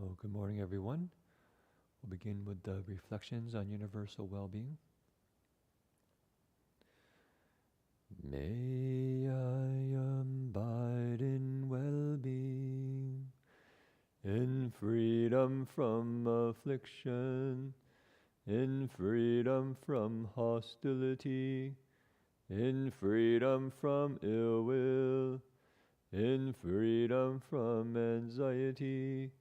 So, good morning, everyone. We'll begin with the reflections on universal well-being. May I abide in well-being, in freedom from affliction, in freedom from hostility, in freedom from ill will, in freedom from anxiety,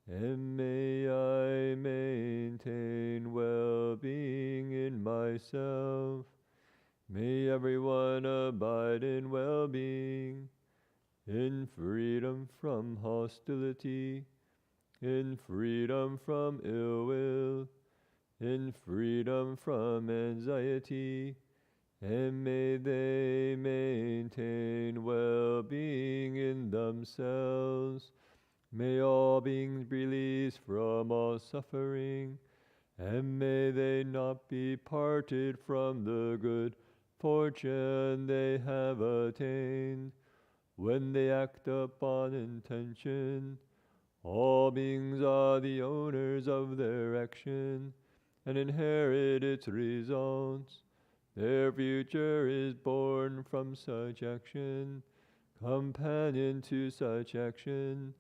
and may I maintain well-being in myself. May everyone abide in well-being, in freedom from hostility, in freedom from ill will, in freedom from anxiety, and may they maintain well-being in themselves. May all beings be released from all suffering, and may they not be parted from the good fortune they have attained. When they act upon intention, all beings are the owners of their action and inherit its results. Their future is born from such action, companion to such action,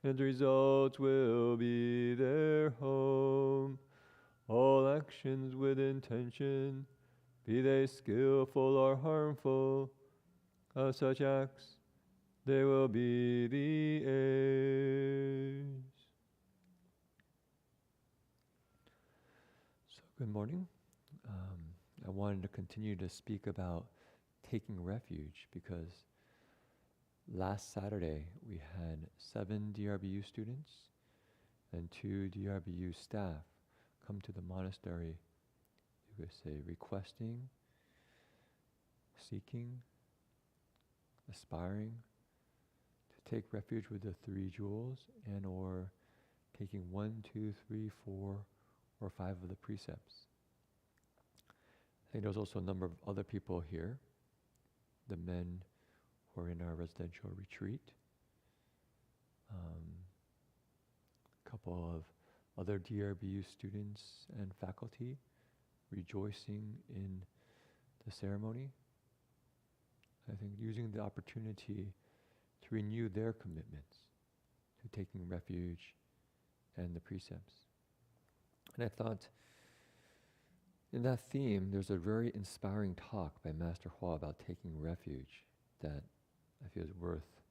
and results will be their home. All actions with intention, be they skillful or harmful, of such acts they will be the heirs. So, good morning. I wanted to continue to speak about taking refuge because last Saturday we had 7 DRBU students and 2 DRBU staff come to the monastery, you could say requesting, seeking, aspiring to take refuge with the 3 jewels and or taking 1, 2, 3, 4, or 5 of the precepts. I think there's also a number of other people here, the men who are in our residential retreat, a couple of other DRBU students and faculty rejoicing in the ceremony. I think using the opportunity to renew their commitments to taking refuge and the precepts. And I thought, in that theme, there's a very inspiring talk by Master Hua about taking refuge that I feel is worth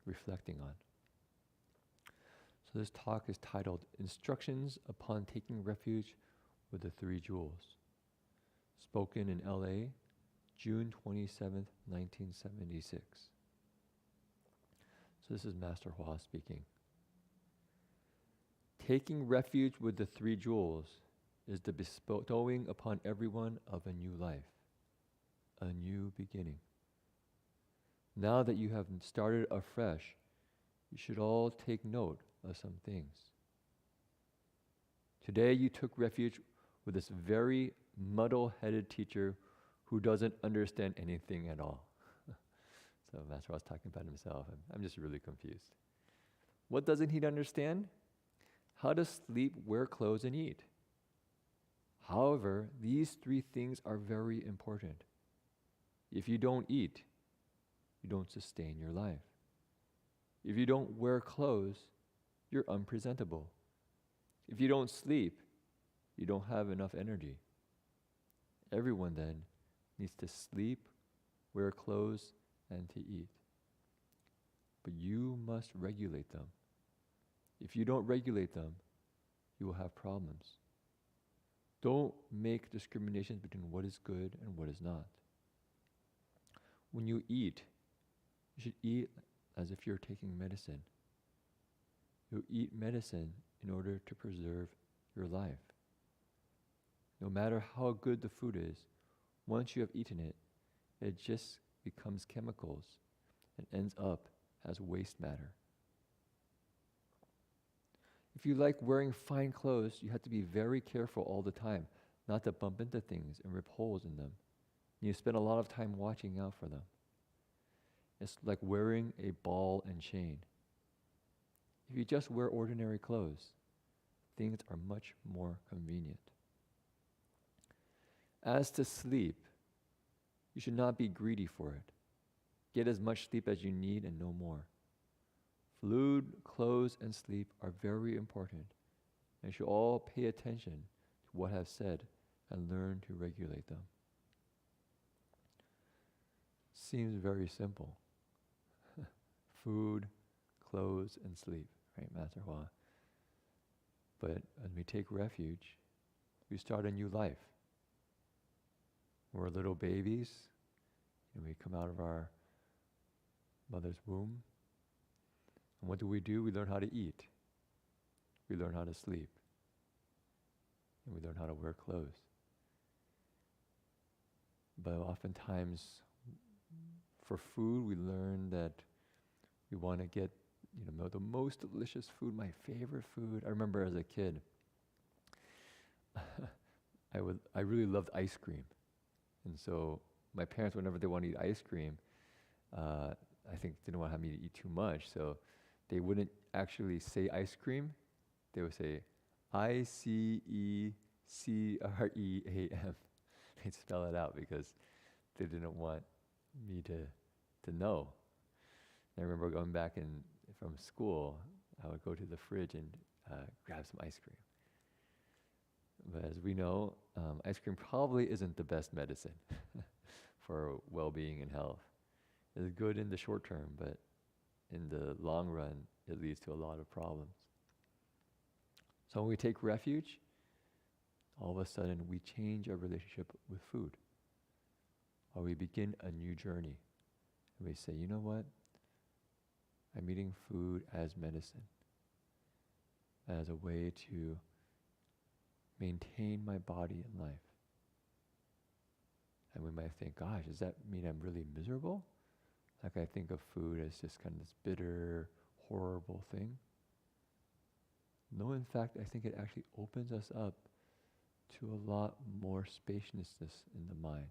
reflecting on. So this talk is titled Instructions Upon Taking Refuge with the 3 Jewels, spoken in LA, June 27th, 1976. So this is Master Hua speaking. Taking refuge with the 3 jewels is the bestowing upon everyone of a new life, a new beginning. Now that you have started afresh, you should all take note of some things. Today you took refuge with this very muddle-headed teacher who doesn't understand anything at all. So Master was talking about himself, and I'm just really confused. What doesn't he understand? How to sleep, wear clothes, and eat. However, these 3 things are very important. If you don't eat, you don't sustain your life. If you don't wear clothes, you're unpresentable. If you don't sleep, you don't have enough energy. Everyone then needs to sleep, wear clothes, and to eat. But you must regulate them. If you don't regulate them, you will have problems. Don't make discriminations between what is good and what is not. When you eat, you should eat as if you're taking medicine. You eat medicine in order to preserve your life. No matter how good the food is, once you have eaten it, it just becomes chemicals and ends up as waste matter. If you like wearing fine clothes, you have to be very careful all the time not to bump into things and rip holes in them. And you spend a lot of time watching out for them. It's like wearing a ball and chain. If If you just wear ordinary clothes, things are much more convenient. As to sleep, you should not be greedy for it. Get as much sleep as you need and no more. Food, clothes, and sleep are very important, and you should all pay attention to what I've said and learn to regulate them. Seems very simple. Food, clothes, and sleep, right, Master Hua? But when we take refuge, we start a new life. We're little babies, and we come out of our mother's womb. And what do? We learn how to eat. We learn how to sleep. And we learn how to wear clothes. But oftentimes, for food, we learn that we want to get, the most delicious food, my favorite food. I remember as a kid, I really loved ice cream. And so my parents, whenever they wanted to eat ice cream, I think didn't want to have me to eat too much. So they wouldn't actually say ice cream. They would say ICECREAM. They'd spell it out because they didn't want me to know. And I remember going back from school, I would go to the fridge and grab some ice cream. But as we know, ice cream probably isn't the best medicine for well-being and health. It's good in the short term, but in the long run, it leads to a lot of problems. So when we take refuge, all of a sudden we change our relationship with food. Or we begin a new journey. And we say, you know what? I'm eating food as medicine, as a way to maintain my body and life. And we might think, gosh, does that mean I'm really miserable? Like I think of food as just kind of this bitter, horrible thing. No, in fact, I think it actually opens us up to a lot more spaciousness in the mind,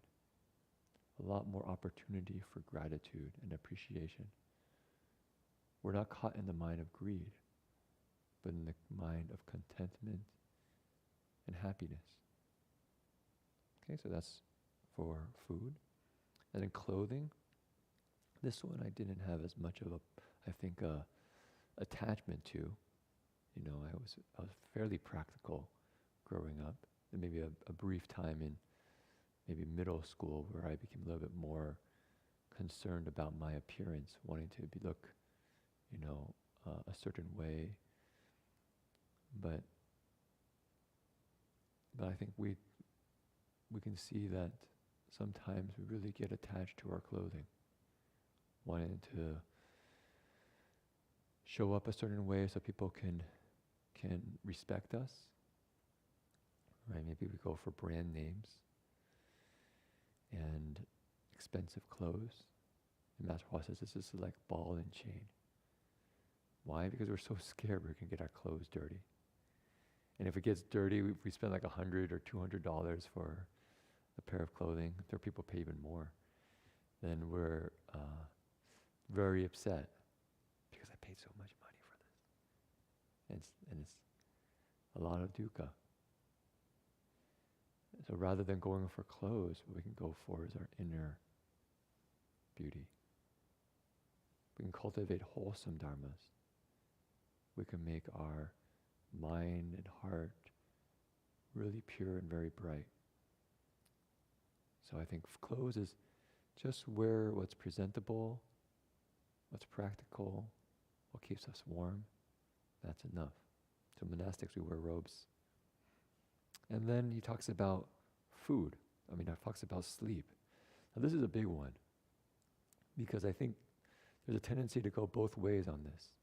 a lot more opportunity for gratitude and appreciation. We're not caught in the mind of greed, but in the mind of contentment and happiness. Okay, so that's for food. And then clothing. This one I didn't have as much of attachment to. I was fairly practical growing up. And maybe a brief time in maybe middle school where I became a little bit more concerned about my appearance, wanting to look, a certain way. But I think we can see that sometimes we really get attached to our clothing, wanting to show up a certain way so people can respect us. Right? Maybe we go for brand names and expensive clothes. And Master Hua says this is like ball and chain. Why? Because we're so scared we're going to get our clothes dirty. And if it gets dirty, we spend like $100 or $200 for a pair of clothing. There are people pay even more. Then we're very upset because I paid so much money for this. And it's a lot of dukkha. So rather than going for clothes, what we can go for is our inner beauty. We can cultivate wholesome dharmas. We can make our mind and heart really pure and very bright. So I think clothes is just wear what's presentable, what's practical, what keeps us warm. That's enough. So monastics, we wear robes. And then he talks about food. He talks about sleep. Now this is a big one because I think there's a tendency to go both ways on this.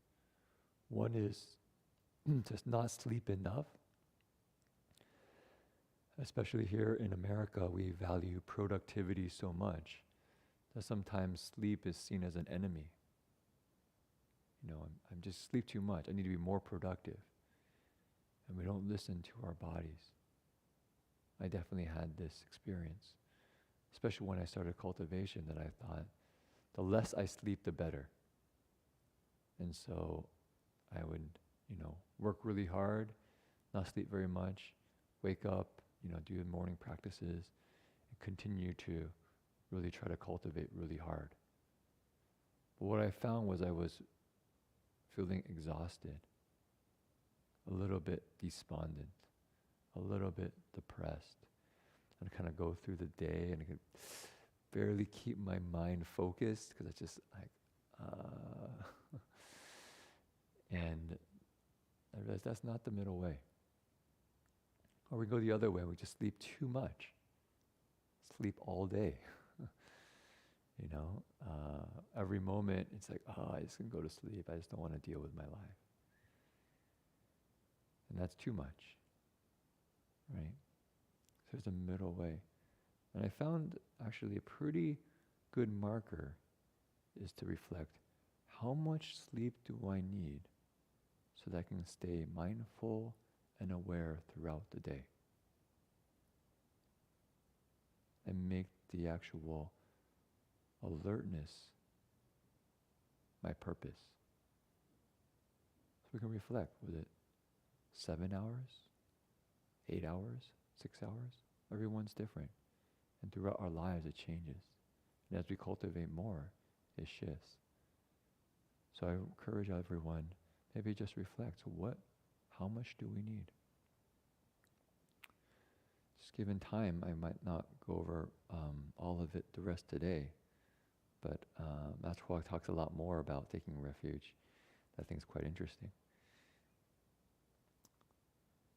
One is just not sleep enough. Especially here in America, we value productivity so much that sometimes sleep is seen as an enemy. I'm just sleep too much. I need to be more productive. And we don't listen to our bodies. I definitely had this experience, especially when I started cultivation, that I thought the less I sleep, the better. And so I would work really hard, not sleep very much, wake up, do the morning practices, and continue to really try to cultivate really hard. But what I found was I was feeling exhausted, a little bit despondent, a little bit depressed. I'd kind of go through the day and I could barely keep my mind focused because it's just like, and I realized that's not the middle way. Or we go the other way, we just sleep too much. Sleep all day. Every moment it's like, I just can go to sleep. I just don't want to deal with my life. And that's too much, right? So there's a middle way. And I found actually a pretty good marker is to reflect, how much sleep do I need so that I can stay mindful and aware throughout the day? And make the actual alertness my purpose. So we can reflect, was it 7 hours, 8 hours, 6 hours? Everyone's different. And throughout our lives it changes. And as we cultivate more, it shifts. So I encourage everyone, maybe just reflect, how much do we need? Just given time, I might not go over all of it the rest today, but Master Huang talks a lot more about taking refuge. I think it's quite interesting.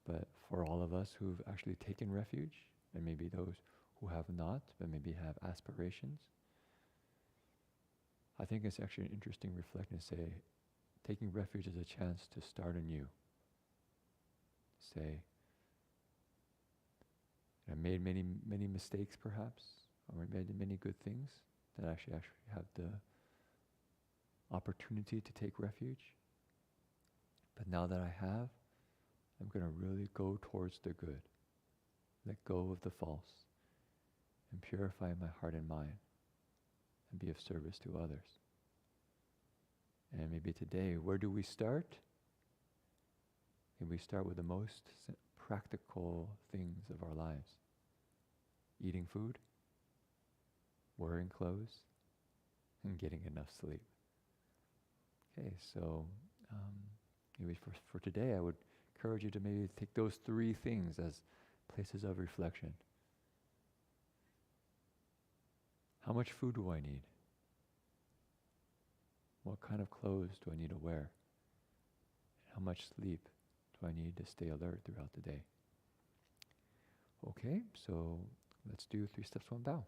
But for all of us who've actually taken refuge, and maybe those who have not, but maybe have aspirations, I think it's actually an interesting reflection to say, taking refuge is a chance to start anew. Say, I made many mistakes perhaps, or I made many good things that I actually have the opportunity to take refuge. But now that I have, I'm going to really go towards the good. Let go of the false and purify my heart and mind and be of service to others. And maybe today, where do we start? Maybe we start with the most practical things of our lives. Eating food, wearing clothes, and getting enough sleep. Okay, so maybe for today, I would encourage you to maybe take those 3 things as places of reflection. How much food do I need? What kind of clothes do I need to wear? How much sleep do I need to stay alert throughout the day? Okay, so let's do 3 steps, 1 bow.